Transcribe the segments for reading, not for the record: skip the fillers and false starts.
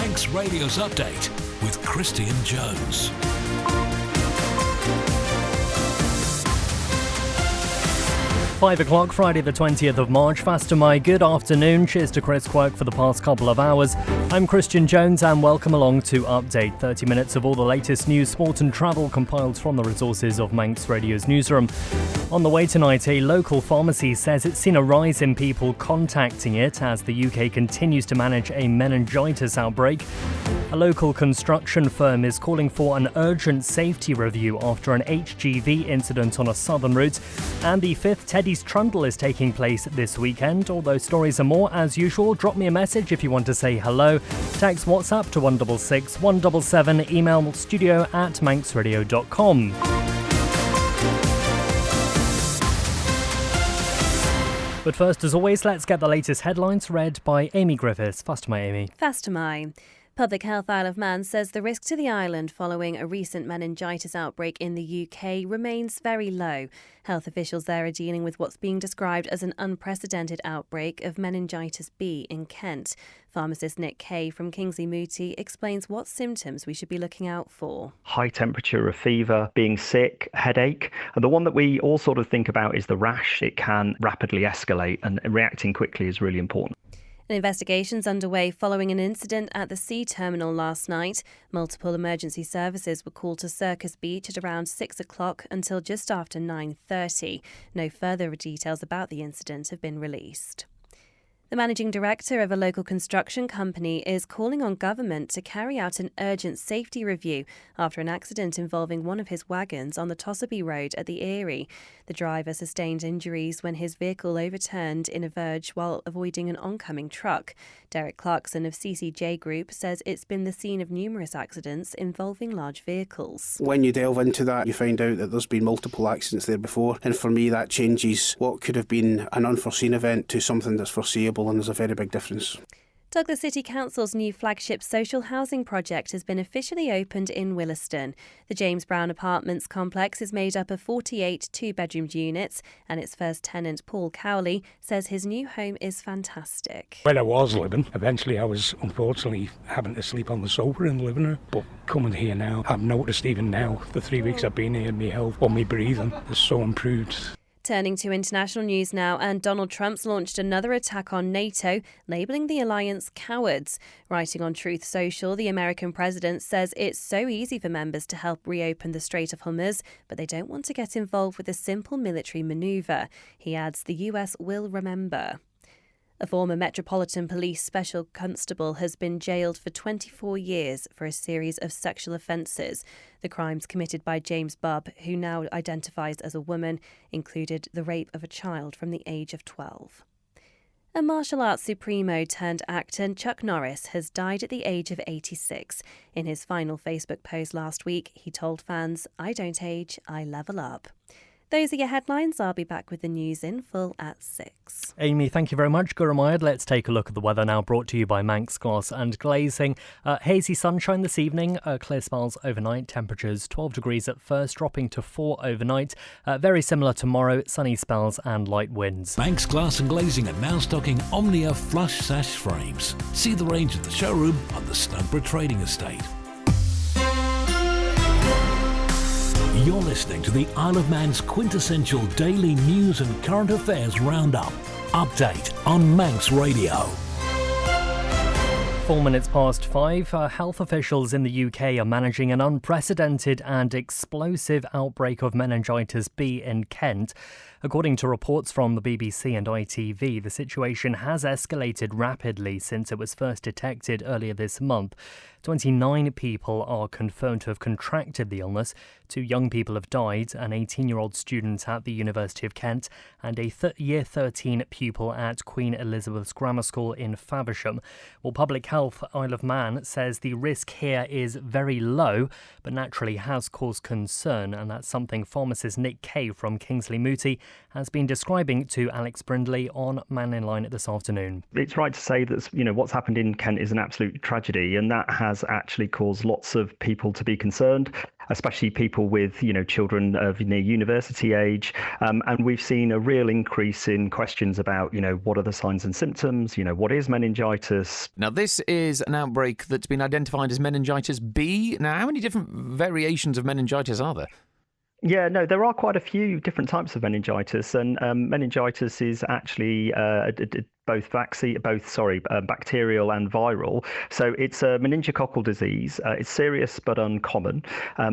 Manx Radio's Update with Christian Jones. £5 Friday the 20th of March. Faster my good afternoon. Cheers to Chris Quirk for the past couple of hours. I'm Christian Jones and welcome along to Update. 30 minutes of all the latest news, sport and travel compiled from the resources of Manx Radio's newsroom. On the way tonight, a local pharmacy says it's seen a rise in people contacting it as the UK continues to manage a meningitis outbreak. A local construction firm is calling for an urgent safety review after an HGV incident on a southern route. And the 5th Teddy's Trundle is taking place this weekend. All those stories and more, as usual, drop me a message if you want to say hello. Text WhatsApp to 166 177, email studio@manxradio.com. But first, as always, let's get the latest headlines read by Amy Griffiths. Faster my Amy. Faster my. Public Health Isle of Man says the risk to the island following a recent meningitis outbreak in the UK remains very low. Health officials there are dealing with what's being described as an unprecedented outbreak of meningitis B in Kent. Pharmacist Nick Kay from Kingsley Mooti explains what symptoms we should be looking out for. High temperature, a fever, being sick, headache. And the one that we all sort of think about is the rash. It can rapidly escalate and reacting quickly is really important. An investigation's underway following an incident at the sea terminal last night. Multiple emergency services were called to Circus Beach at around 6 o'clock until just after 9:30. No further details about the incident have been released. The managing director of a local construction company is calling on government to carry out an urgent safety review after an accident involving one of his wagons on the Tossaby Road at the Erie. The driver sustained injuries when his vehicle overturned in a verge while avoiding an oncoming truck. Derek Clarkson of CCJ Group says it's been the scene of numerous accidents involving large vehicles. When you delve into that, you find out that there's been multiple accidents there before, and for me that changes what could have been an unforeseen event to something that's foreseeable, and there's a very big difference. Douglas City Council's new flagship social housing project has been officially opened in Williston. The James Brown Apartments complex is made up of 48 two-bedroom units, and its first tenant, Paul Cowley, says his new home is fantastic. Where I was living, eventually I was unfortunately having to sleep on the sofa in the living room. But coming here now, I've noticed even now, the 3 weeks I've been here, my health or my breathing is so improved. Turning to international news now, and Donald Trump's launched another attack on NATO, labelling the alliance cowards. Writing on Truth Social, the American president says it's so easy for members to help reopen the Strait of Hormuz, but they don't want to get involved with a simple military manoeuvre. He adds the US will remember. A former Metropolitan Police Special Constable has been jailed for 24 years for a series of sexual offences. The crimes committed by James Bubb, who now identifies as a woman, included the rape of a child from the age of 12. A martial arts supremo turned actor Chuck Norris has died at the age of 86. In his final Facebook post last week, he told fans, "I don't age, I level up." Those are your headlines. I'll be back with the news in full at 6. Amy, thank you very much. Gurmayad. Let's take a look at the weather now, brought to you by Manx Glass and Glazing. Hazy sunshine this evening, clear spells overnight, temperatures 12 degrees at first, dropping to 4 overnight. Very similar tomorrow, sunny spells and light winds. Manx Glass and Glazing are now stocking Omnia flush sash frames. See the range at the showroom on the Snugborough Trading Estate. You're listening to the Isle of Man's quintessential daily news and current affairs roundup. Update on Manx Radio. 4 minutes past 5, health officials in the UK are managing an unprecedented and explosive outbreak of meningitis B in Kent. According to reports from the BBC and ITV, the situation has escalated rapidly since it was first detected earlier this month. 29 people are confirmed to have contracted the illness. 2 young people have died, an 18-year-old student at the University of Kent and a Year 13 pupil at Queen Elizabeth's Grammar School in Faversham. Well, Public Health Isle of Man says the risk here is very low, but naturally has caused concern, and that's something pharmacist Nick Kay from Kingsley Mooti has been describing to Alex Brindley on Man in Line this afternoon. It's right to say that, what's happened in Kent is an absolute tragedy, and that has actually caused lots of people to be concerned, especially people with, children of near university age. And we've seen a real increase in questions about, what are the signs and symptoms? What is meningitis? Now, this is an outbreak that's been identified as meningitis B. Now, how many different variations of meningitis are there? Yeah, no, there are quite a few different types of meningitis, and meningitis is actually both bacterial and viral. So it's a meningococcal disease. It's serious but uncommon.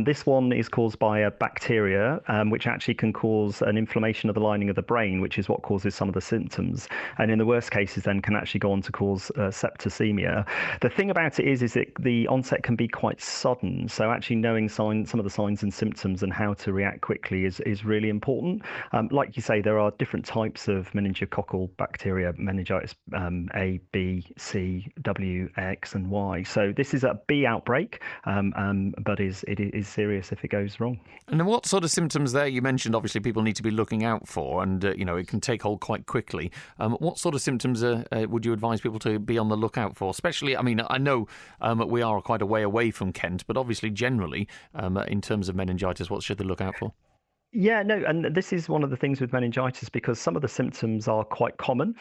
This one is caused by a bacteria, which actually can cause an inflammation of the lining of the brain, which is what causes some of the symptoms. And in the worst cases, then can actually go on to cause septicemia. The thing about it is that the onset can be quite sudden. So actually knowing some of the signs and symptoms and how to react quickly is really important. Like you say, there are different types of meningococcal bacteria, meningitis A, B, C, W, X, and Y. So this is a B outbreak, but it is serious if it goes wrong. And what sort of symptoms there? You mentioned obviously people need to be looking out for, and it can take hold quite quickly. What sort of symptoms would you advise people to be on the lookout for? Especially, I know we are quite a way away from Kent, but obviously generally in terms of meningitis, what should they look out for? Yeah, no, and this is one of the things with meningitis, because some of the symptoms are quite common.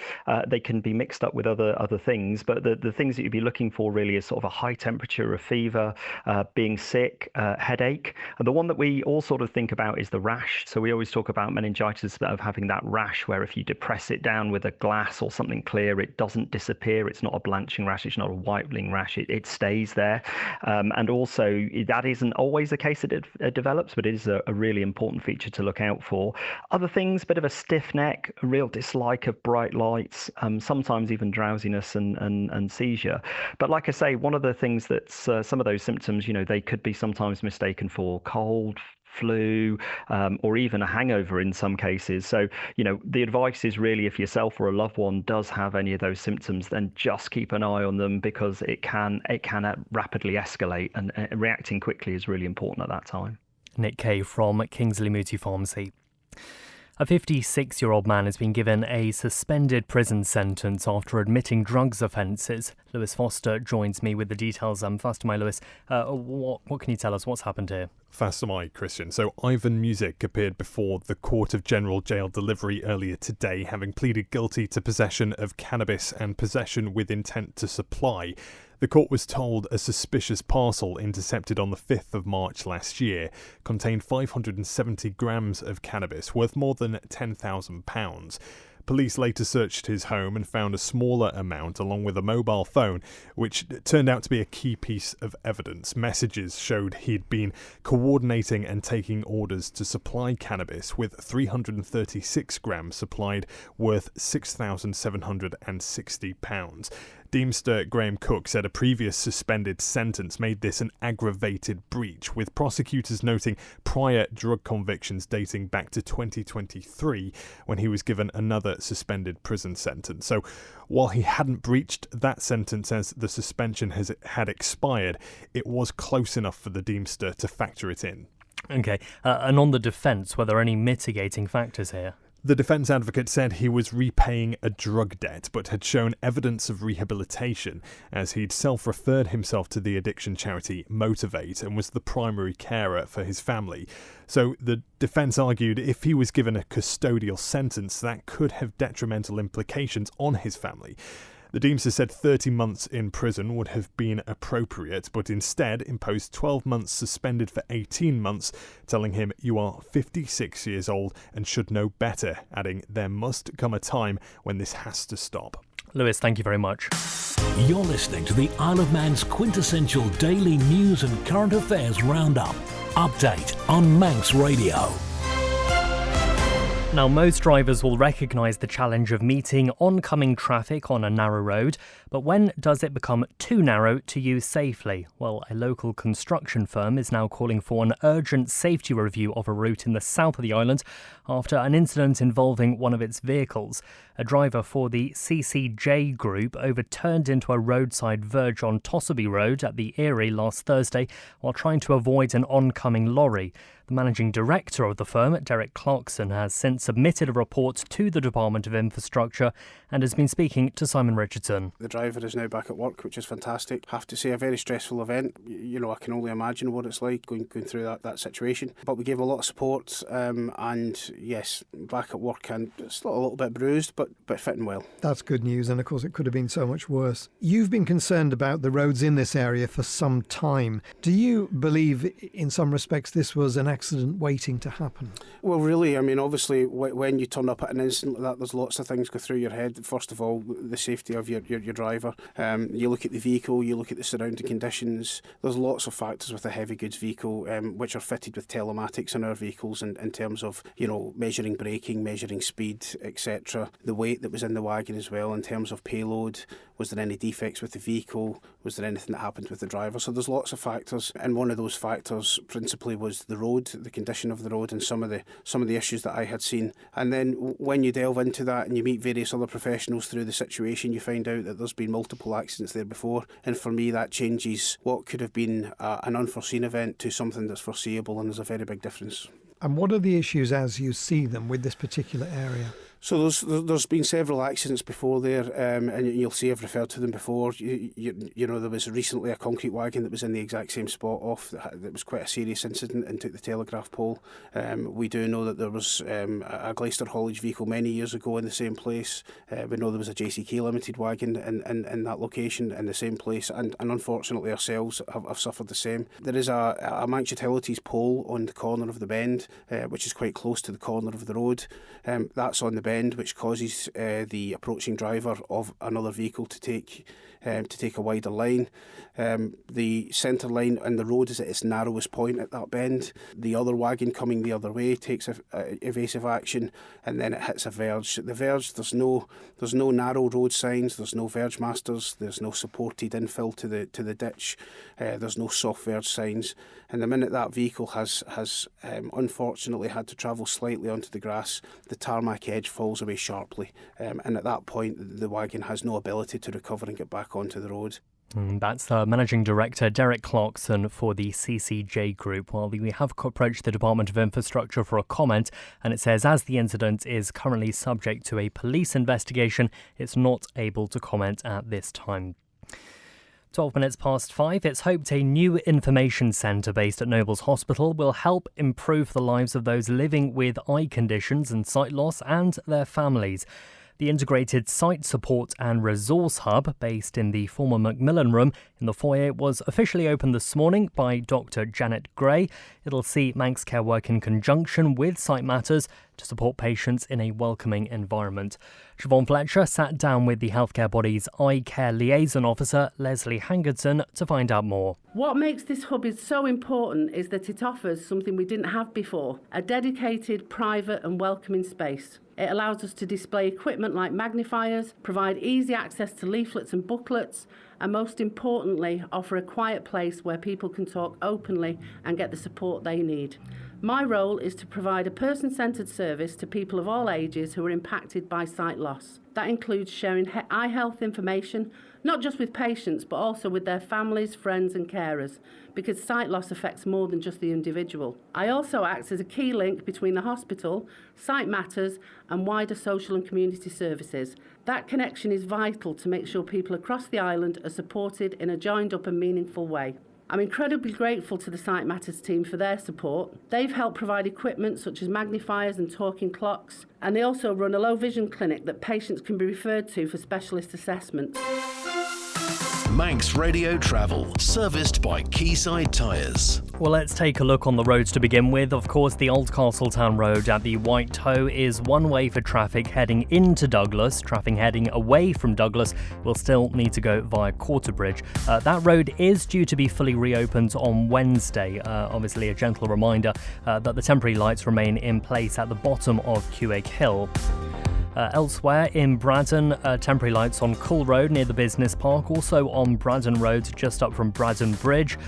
They can be mixed up with other things, but the things that you'd be looking for really is sort of a high temperature, a fever, being sick, headache. And the one that we all sort of think about is the rash. So we always talk about meningitis of having that rash where if you depress it down with a glass or something clear, it doesn't disappear. It's not a blanching rash. It's not a whitening rash. It stays there. And also that isn't always the case that it develops, but it is a really important feature to look out for. Other things, bit of a stiff neck, a real dislike of bright lights, sometimes even drowsiness and seizure. But like I say, one of the things that's some of those symptoms, they could be sometimes mistaken for cold, flu, or even a hangover in some cases. So, the advice is really, if yourself or a loved one does have any of those symptoms, then just keep an eye on them, because it can rapidly escalate, and reacting quickly is really important at that time. Nick Kay from Kingsley Mooti Pharmacy. A 56-year-old man has been given a suspended prison sentence after admitting drugs offences. Lewis Foster joins me with the details. Faster my Lewis, what can you tell us? What's happened here? Faster my Christian. So Ivan Music appeared before the Court of General Jail Delivery earlier today, having pleaded guilty to possession of cannabis and possession with intent to supply. The court was told a suspicious parcel intercepted on the 5th of March last year contained 570 grams of cannabis worth more than £10,000. Police later searched his home and found a smaller amount along with a mobile phone, which turned out to be a key piece of evidence. Messages showed he'd been coordinating and taking orders to supply cannabis, with 336 grams supplied worth £6,760. Deemster Graham Cook said a previous suspended sentence made this an aggravated breach, with prosecutors noting prior drug convictions dating back to 2023 when he was given another suspended prison sentence. So while he hadn't breached that sentence as the suspension had expired, it was close enough for the Deemster to factor it in. Okay, and on the defence, were there any mitigating factors here? The defence advocate said he was repaying a drug debt, but had shown evidence of rehabilitation, as he'd self-referred himself to the addiction charity Motivate and was the primary carer for his family. So the defence argued if he was given a custodial sentence, that could have detrimental implications on his family. The Deemster said 30 months in prison would have been appropriate, but instead imposed 12 months suspended for 18 months, telling him, "You are 56 years old and should know better," adding, "There must come a time when this has to stop." Lewis, thank you very much. You're listening to the Isle of Man's quintessential daily news and current affairs roundup. Update on Manx Radio. Now, most drivers will recognise the challenge of meeting oncoming traffic on a narrow road, but when does it become too narrow to use safely? Well, a local construction firm is now calling for an urgent safety review of a route in the south of the island after an incident involving one of its vehicles. A driver for the CCJ Group overturned into a roadside verge on Tossaby Road at the Erie last Thursday while trying to avoid an oncoming lorry. The The managing director of the firm, Derek Clarkson, has since submitted a report to the Department of Infrastructure and has been speaking to Simon Richardson. The driver is now back at work, which is fantastic. I have to say, a very stressful event. I can only imagine what it's like going through that situation. But we gave him a lot of support, and yes, back at work, and it's a little bit bruised, but fitting well. That's good news, and of course it could have been so much worse. You've been concerned about the roads in this area for some time. Do you believe, in some respects, this was an accident waiting to happen? Well, really, obviously, when you turn up at an incident like that, there's lots of things go through your head. First of all, the safety of your driver. You look at the vehicle, you look at the surrounding conditions. There's lots of factors with a heavy goods vehicle, which are fitted with telematics in our vehicles in terms of, measuring braking, measuring speed, etc. The weight that was in the wagon as well, in terms of payload. Was there any defects with the vehicle? Was there anything that happened with the driver? So there's lots of factors, and one of those factors principally was the road, the condition of the road, and some of the issues that I had seen. And then when you delve into that and you meet various other professionals through the situation, you find out that there's been multiple accidents there before. And for me, that changes what could have been an unforeseen event to something that's foreseeable, and there's a very big difference. And what are the issues as you see them with this particular area? So there's been several accidents before there, and you'll see I've referred to them before. There was recently a concrete wagon that was in the exact same spot that was quite a serious incident and took the telegraph pole. We do know that there was a Gleister haulage vehicle many years ago in the same place. We know there was a JCK Limited wagon in that location in the same place, and unfortunately ourselves have suffered the same. There is a Manx Utilities pole on the corner of the bend, which is quite close to the corner of the road. That's on the bend, which causes the approaching driver of another vehicle to take a wider line. The centre line in the road is at its narrowest point at that bend. The other wagon coming the other way takes evasive action, and then it hits a verge. The verge, there's no narrow road signs, there's no verge masters, there's no supported infill to the ditch, there's no soft verge signs. And the minute that vehicle has unfortunately had to travel slightly onto the grass, the tarmac edge falls away sharply, and at that point the wagon has no ability to recover and get back onto the road. That's the Managing Director Derek Clarkson for the CCJ Group. Well, we have approached the Department of Infrastructure for a comment, and it says as the incident is currently subject to a police investigation, it's not able to comment at this time. 12 minutes past 5, it's hoped a new information centre based at Nobles Hospital will help improve the lives of those living with eye conditions and sight loss and their families. The Integrated Site Support and Resource Hub, based in the former Macmillan Room in the foyer, was officially opened this morning by Dr Janet Gray. It'll see Manx Care work in conjunction with Sight Matters to support patients in a welcoming environment. Siobhan Fletcher sat down with the healthcare body's Eye Care Liaison Officer, Leslie Hangerton, to find out more. What makes this hub so important is that it offers something we didn't have before, a dedicated, private and welcoming space. It allows us to display equipment like magnifiers, provide easy access to leaflets and booklets, and most importantly, offer a quiet place where people can talk openly and get the support they need. My role is to provide a person-centred service to people of all ages who are impacted by sight loss. That includes sharing eye health information, not just with patients, but also with their families, friends and carers, because sight loss affects more than just the individual. I also act as a key link between the hospital, Sight Matters and wider social and community services. That connection is vital to make sure people across the island are supported in a joined up and meaningful way. I'm incredibly grateful to the Sight Matters team for their support. They've helped provide equipment such as magnifiers and talking clocks, and they also run a low vision clinic that patients can be referred to for specialist assessments. Manx Radio Travel, serviced by Quayside Tyres. Well, let's take a look on the roads to begin with. Of course, the Old Castletown Road at the White Toe is one way for traffic heading into Douglas. Traffic heading away from Douglas will still need to go via Quarterbridge. That road is due to be fully reopened on Wednesday. Obviously, a gentle reminder that the temporary lights remain in place at the bottom of Quake Hill. Elsewhere in Braddon, temporary lights on Cull Road near the business park, also on Braddon Road just up from Braddon Bridge.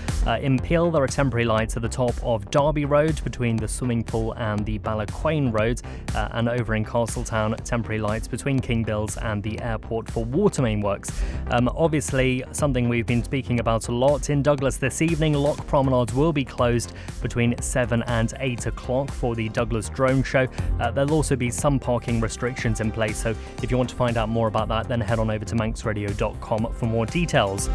In Peel, there are temporary lights at the top of Derby Road between the swimming pool and the Ballaquain Road, and over in Castletown, temporary lights between King Bills and the airport for water main works. Obviously, something we've been speaking about a lot. In Douglas this evening, Loch Promenade will be closed between 7 and 8 o'clock for the Douglas Drone Show. There'll also be some parking restrictions in place, so if you want to find out more about that, then head on over to manxradio.com for more details.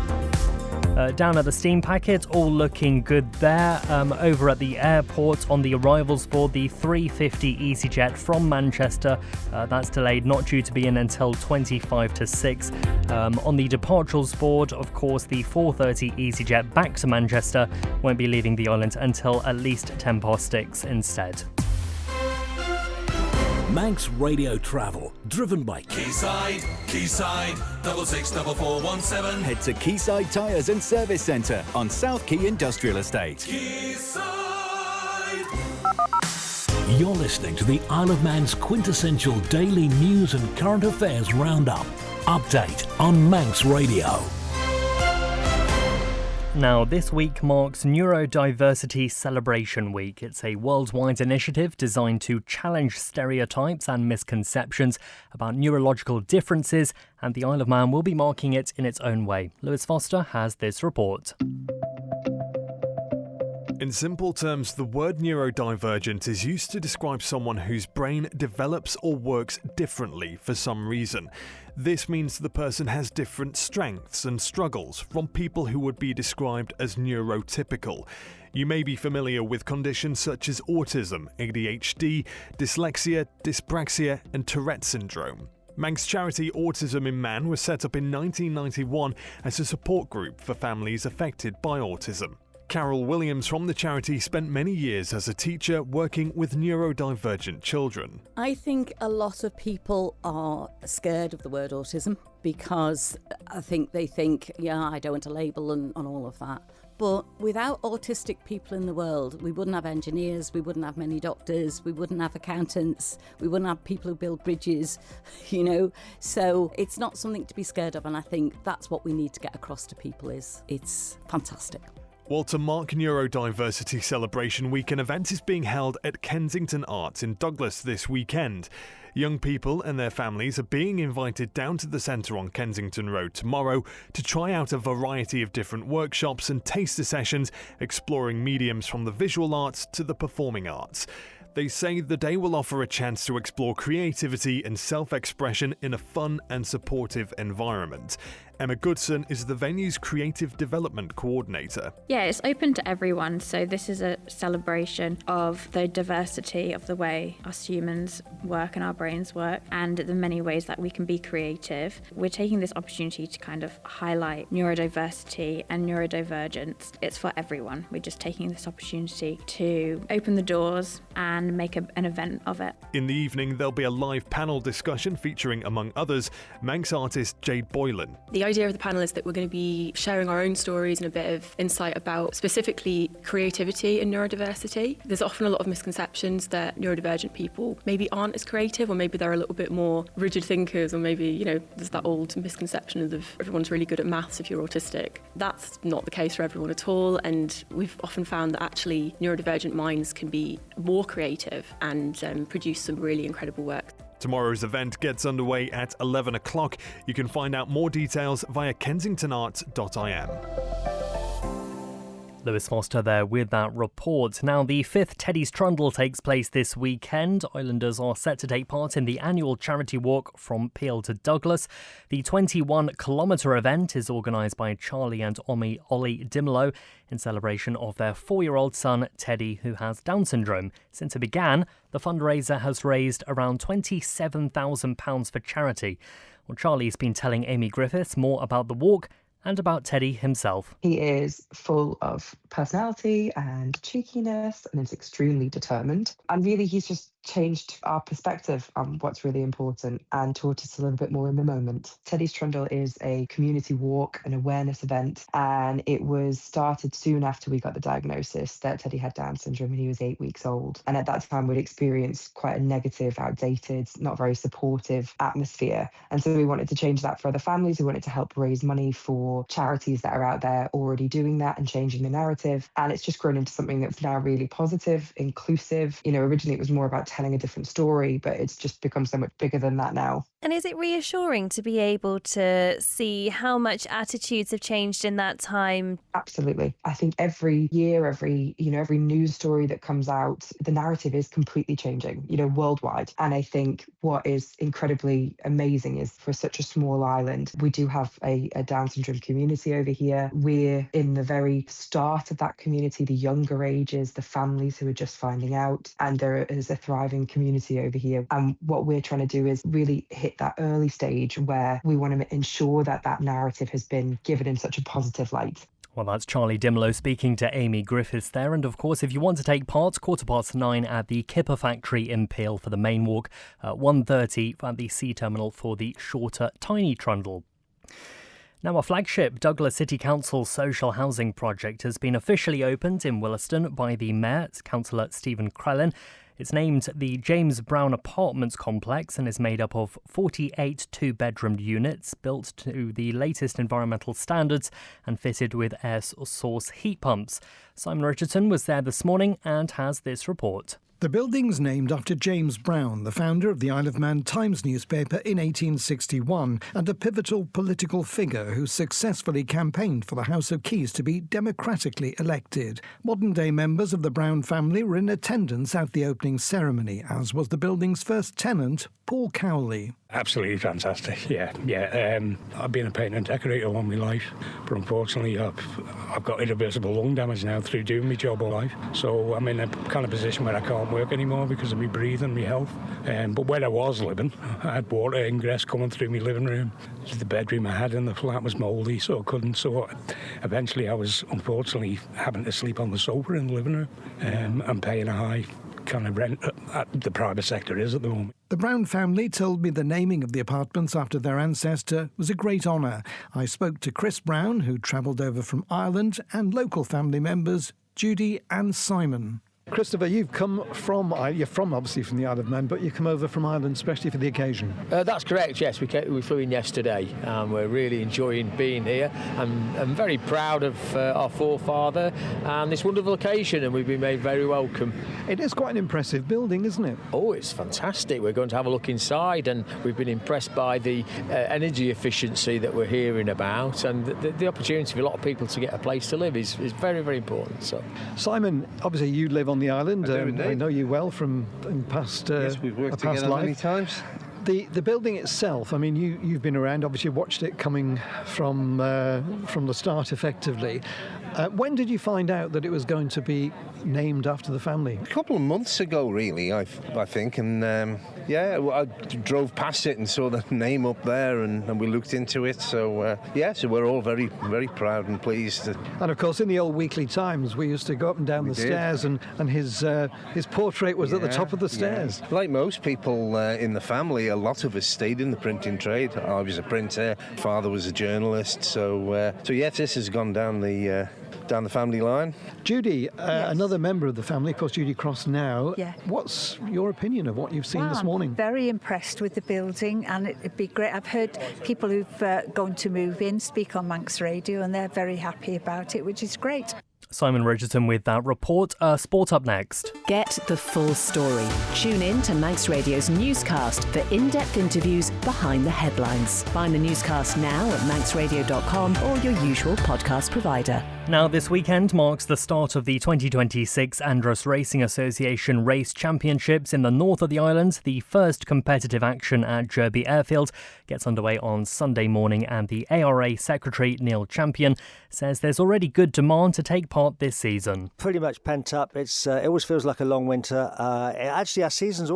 Down at the steam packet, all looking good there. Over at the airport on the arrivals board, the 350 EasyJet from Manchester, that's delayed, not due to be in until 25 to 6. On the departures board, of course, the 430 EasyJet back to Manchester won't be leaving the island until at least 10 past 6 instead. Manx Radio Travel, driven by Quayside, 664417. Head to Quayside Tyres and Service Centre on South Quay Industrial Estate. Quayside. You're listening to the Isle of Man's quintessential daily news and current affairs roundup. Update on Manx Radio. Now, this week marks Neurodiversity Celebration Week. It's a worldwide initiative designed to challenge stereotypes and misconceptions about neurological differences, and the Isle of Man will be marking it in its own way. Lewis Foster has this report. In simple terms, the word neurodivergent is used to describe someone whose brain develops or works differently for some reason. This means the person has different strengths and struggles from people who would be described as neurotypical. You may be familiar with conditions such as autism, ADHD, dyslexia, dyspraxia, and Tourette syndrome. Manx charity Autism in Man was set up in 1991 as a support group for families affected by autism. Carol Williams from the charity spent many years as a teacher working with neurodivergent children. I think a lot of people are scared of the word autism because I think they think, I don't want a label and all of that. But without autistic people in the world, we wouldn't have engineers, we wouldn't have many doctors, we wouldn't have accountants, we wouldn't have people who build bridges, So it's not something to be scared of, and I think that's what we need to get across to people is it's fantastic. Well, to mark Neurodiversity Celebration Week, an event is being held at Kensington Arts in Douglas this weekend. Young people and their families are being invited down to the centre on Kensington Road tomorrow to try out a variety of different workshops and taster sessions exploring mediums from the visual arts to the performing arts. They say the day will offer a chance to explore creativity and self-expression in a fun and supportive environment. Emma Goodson is the venue's creative development coordinator. Yeah, it's open to everyone, so this is a celebration of the diversity of the way us humans work and our brains work, and the many ways that we can be creative. We're taking this opportunity to kind of highlight neurodiversity and neurodivergence. It's for everyone. We're just taking this opportunity to open the doors and make an event of it. In the evening, there'll be a live panel discussion featuring, among others, Manx artist Jade Boylan. The idea of the panel is that we're going to be sharing our own stories and a bit of insight about specifically creativity and neurodiversity. There's often a lot of misconceptions that neurodivergent people maybe aren't as creative, or maybe they're a little bit more rigid thinkers, or maybe, there's that old misconception of everyone's really good at maths if you're autistic. That's not the case for everyone at all, and we've often found that actually neurodivergent minds can be more creative and produce some really incredible work. Tomorrow's event gets underway at 11 o'clock. You can find out more details via kensingtonarts.im. Lewis Foster there with that report. Now, the 5th Teddy's Trundle takes place this weekend. Islanders are set to take part in the annual charity walk from Peel to Douglas. The 21-kilometre event is organised by Charlie and Ollie Dimlow in celebration of their 4-year-old son, Teddy, who has Down syndrome. Since it began, the fundraiser has raised around £27,000 for charity. Well, Charlie's been telling Amy Griffiths more about the walk and about Teddy himself. He is full of personality and cheekiness and is extremely determined. And really, he's just changed our perspective on what's really important and taught us a little bit more in the moment. Teddy's Trundle is a community walk, an awareness event, and it was started soon after we got the diagnosis that Teddy had Down syndrome and he was 8 weeks old. And at that time, we'd experienced quite a negative, outdated, not very supportive atmosphere. And so we wanted to change that for other families. We wanted to help raise money for charities that are out there already doing that and changing the narrative. And it's just grown into something that's now really positive, inclusive. Originally it was more about telling a different story, but it's just become so much bigger than that now. And is it reassuring to be able to see how much attitudes have changed in that time? Absolutely. I think every year, every news story that comes out, the narrative is completely changing, worldwide. And I think what is incredibly amazing is for such a small island, we do have a Down syndrome community over here. We're in the very start of that community, the younger ages, the families who are just finding out, and there is a thriving community over here. And what we're trying to do is really hit that early stage where we want to ensure that that narrative has been given in such a positive light. Well, that's Charlie Dimlow speaking to Amy Griffiths there. And of course, if you want to take part, 9:15 at the Kipper Factory in Peel for the main walk, 1:30 at the Sea Terminal for the shorter Tiny Trundle. Now, a flagship Douglas City Council social housing project has been officially opened in Williston by the Mayor, Councillor Stephen Crellin. It's named the James Brown Apartments Complex and is made up of 48 two-bedroomed units built to the latest environmental standards and fitted with air source heat pumps. Simon Richardson was there this morning and has this report. The building's named after James Brown, the founder of the Isle of Man Times newspaper in 1861, and a pivotal political figure who successfully campaigned for the House of Keys to be democratically elected. Modern-day members of the Brown family were in attendance at the opening ceremony, as was the building's first tenant, Paul Cowley. Absolutely fantastic, yeah. I've been a painter and decorator all my life, but unfortunately I've got irreversible lung damage now through doing my job all life. So I'm in a kind of position where I can't work anymore because of my breathing, my health. But where I was living, I had water ingress coming through my living room. The bedroom I had in the flat was mouldy, so I couldn't. So eventually I was unfortunately having to sleep on the sofa in the living room and paying a high kind of rent the private sector is at the moment. The Brown family told me the naming of the apartments after their ancestor was a great honour. I spoke to Chris Brown, who travelled over from Ireland, and local family members Judy and Simon. Christopher, you're from obviously from the Isle of Man, but you come over from Ireland especially for the occasion. That's correct, yes. We flew in yesterday. We're really enjoying being here. I'm very proud of our forefather and this wonderful occasion, and we've been made very welcome. It is quite an impressive building, isn't it? Oh, it's fantastic. We're going to have a look inside, and we've been impressed by the energy efficiency that we're hearing about, and the opportunity for a lot of people to get a place to live is very, very important. So, Simon, obviously you live on the island. I know you well from past yes, we've worked together many times. The building itself, I mean, you've been around, obviously watched it coming from the start effectively. When did you find out that it was going to be named after the family? A couple of months ago, really, I think. And I drove past it and saw the name up there, and we looked into it. So, so we're all very, very proud and pleased. And of course, in the old Weekly Times, we used to go up and down the stairs, and his portrait was at the top of the stairs. Yeah. Like most people in the family, a lot of us stayed in the printing trade. I was a printer, father was a journalist. So yes, this has gone down the family line. Judy, another member of the family, of course, Judy Cross now. Yeah. What's your opinion of what you've seen this morning? I'm very impressed with the building, and it'd be great. I've heard people who've gone to move in speak on Manx Radio, and they're very happy about it, which is great. Simon Richardson with that report. Sport up next. Get the full story. Tune in to Manx Radio's newscast for in-depth interviews behind the headlines. Find the newscast now at manxradio.com or your usual podcast provider. Now, this weekend marks the start of the 2026 Andros Racing Association Race Championships in the north of the island. The first competitive action at Derby Airfield gets underway on Sunday morning, and the ARA Secretary Neil Champion says there's already good demand to take part heart this season. Pretty much pent up. It always feels like a long winter. Actually, our season's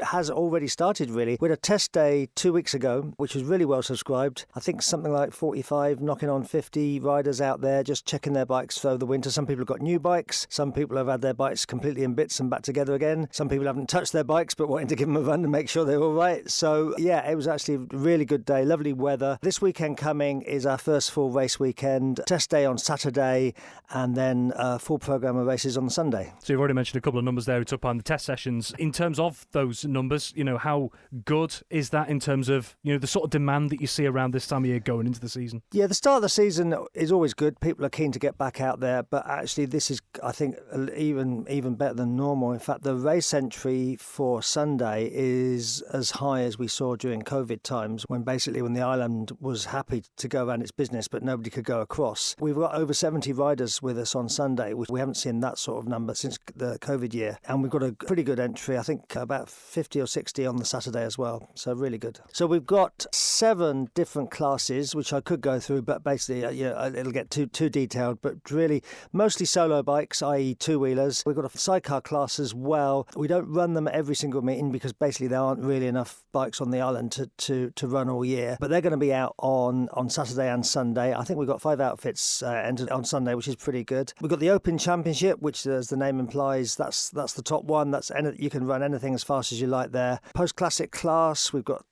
has already started, really. We had a test day 2 weeks ago, which was really well subscribed. I think something like 45, knocking on 50 riders out there just checking their bikes for the winter. Some people have got new bikes. Some people have had their bikes completely in bits and back together again. Some people haven't touched their bikes but wanting to give them a run to make sure they're all right. So, yeah, it was actually a really good day. Lovely weather. This weekend coming is our first full race weekend. Test day on Saturday and then a full programme of races on Sunday. So you've already mentioned a couple of numbers there who took part in the test sessions. In terms of those numbers, how good is that in terms of, the sort of demand that you see around this time of year going into the season? Yeah, the start of the season is always good. People are keen to get back out there, but actually this is, I think, even better than normal. In fact, the race entry for Sunday is as high as we saw during COVID times, when the island was happy to go around its business, but nobody could go across. We've got over 70 riders with us on Sunday, which we haven't seen that sort of number since the COVID year. And we've got a pretty good entry, I think about 50 or 60 on the Saturday as well. So really good. So we've got 7 different classes, which I could go through, but basically it'll get too detailed. But really, mostly solo bikes, i.e. two-wheelers. We've got a sidecar class as well. We don't run them at every single meeting because basically there aren't really enough bikes on the island to run all year. But they're going to be out on Saturday and Sunday. I think we've got 5 outfits entered on Sunday, which is pretty good. We've got the Open Championship, which, as the name implies, that's the top one. You can run anything as fast as you like there. Post-classic class, we've got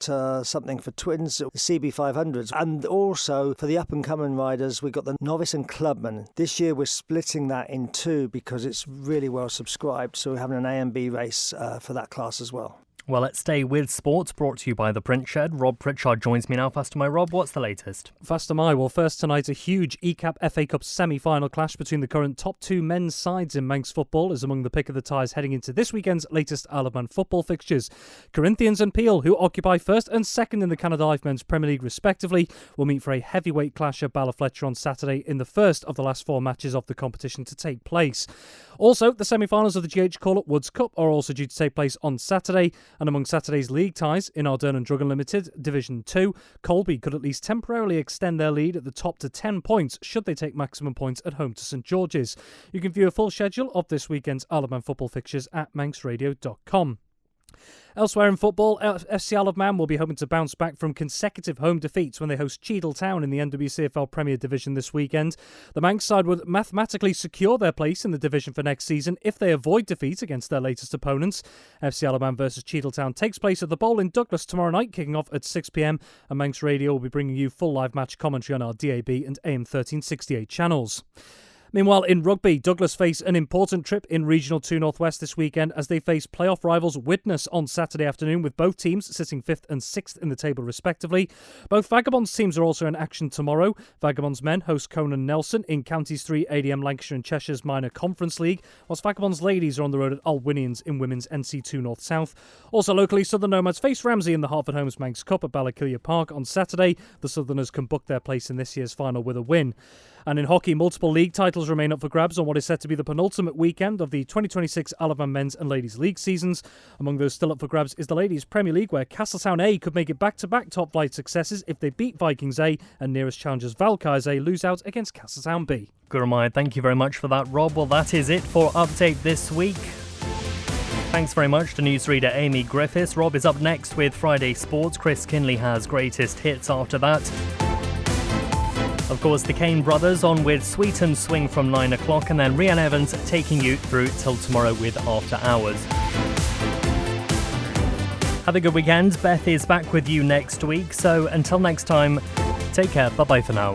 something for twins, the CB500s. And also, for the up-and-coming riders, we've got the Novice and Clubman. This year, we're splitting that in 2 because it's really well subscribed. So we're having an A and B race for that class as well. Well, let's stay with sports, brought to you by The Print Shed. Rob Pritchard joins me now. Fast to my Rob, what's the latest? Fast to my. Well, first tonight, a huge ECAP FA Cup semi-final clash between the current top 2 men's sides in Manx football is among the pick of the ties heading into this weekend's latest Isle of Man football fixtures. Corinthians and Peel, who occupy first and second in the Canada Life Men's Premier League respectively, will meet for a heavyweight clash at Ballafletcher on Saturday in the first of the last 4 matches of the competition to take place. Also, the semi-finals of the GH Call-Up Woods Cup are also due to take place on Saturday, and among Saturday's league ties in Ardern and Drug Unlimited Division 2, Colby could at least temporarily extend their lead at the top to 10 points should they take maximum points at home to St George's. You can view a full schedule of this weekend's Isle of Man football fixtures at manxradio.com. Elsewhere in football, FC Isle of Man will be hoping to bounce back from consecutive home defeats when they host Cheadle Town in the NWCFL Premier Division this weekend. The Manx side would mathematically secure their place in the division for next season if they avoid defeat against their latest opponents. FC Isle of Man versus Cheadle Town takes place at the Bowl in Douglas tomorrow night, kicking off at 6 p.m, and Manx Radio will be bringing you full live match commentary on our DAB and AM 1368 channels. Meanwhile, in rugby, Douglas face an important trip in Regional 2 Northwest this weekend as they face playoff rivals Widnes on Saturday afternoon, with both teams sitting 5th and 6th in the table respectively. Both Vagabonds teams are also in action tomorrow. Vagabonds men host Conan Nelson in Counties 3 ADM Lancashire and Cheshire's Minor Conference League, whilst Vagabonds ladies are on the road at Alwinians in Women's NC2 North South. Also locally, Southern Nomads face Ramsey in the Hartford Homes Manx Cup at Ballakilya Park on Saturday. The Southerners can book their place in this year's final with a win. And in hockey, multiple league titles remain up for grabs on what is set to be the penultimate weekend of the 2026 Isle of Man Men's and Ladies League seasons. Among those still up for grabs is the Ladies Premier League, where Castletown A could make it back-to-back top-flight successes if they beat Vikings A, and nearest challengers Valkyries A lose out against Castletown B. Good reminder. Thank you very much for that, Rob. Well, that is it for Update this week. Thanks very much to newsreader Amy Griffiths. Rob is up next with Friday Sports. Chris Kinley has greatest hits after that. Of course, the Kane brothers on with Sweet and Swing from 9 o'clock, and then Rhiannon Evans taking you through till tomorrow with After Hours. Have a good weekend. Beth is back with you next week, so until next time, take care. Bye-bye for now.